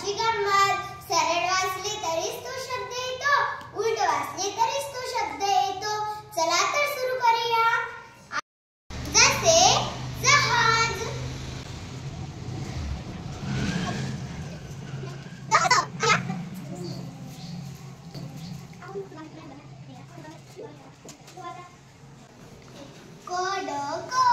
अशी गंमत. सरळ वाचले तरीच तो शब्द येतो, उलट वाचले तरीच तो शब्द येतो. चला तर सुरू करूया. जसे जहाज. कोडो को.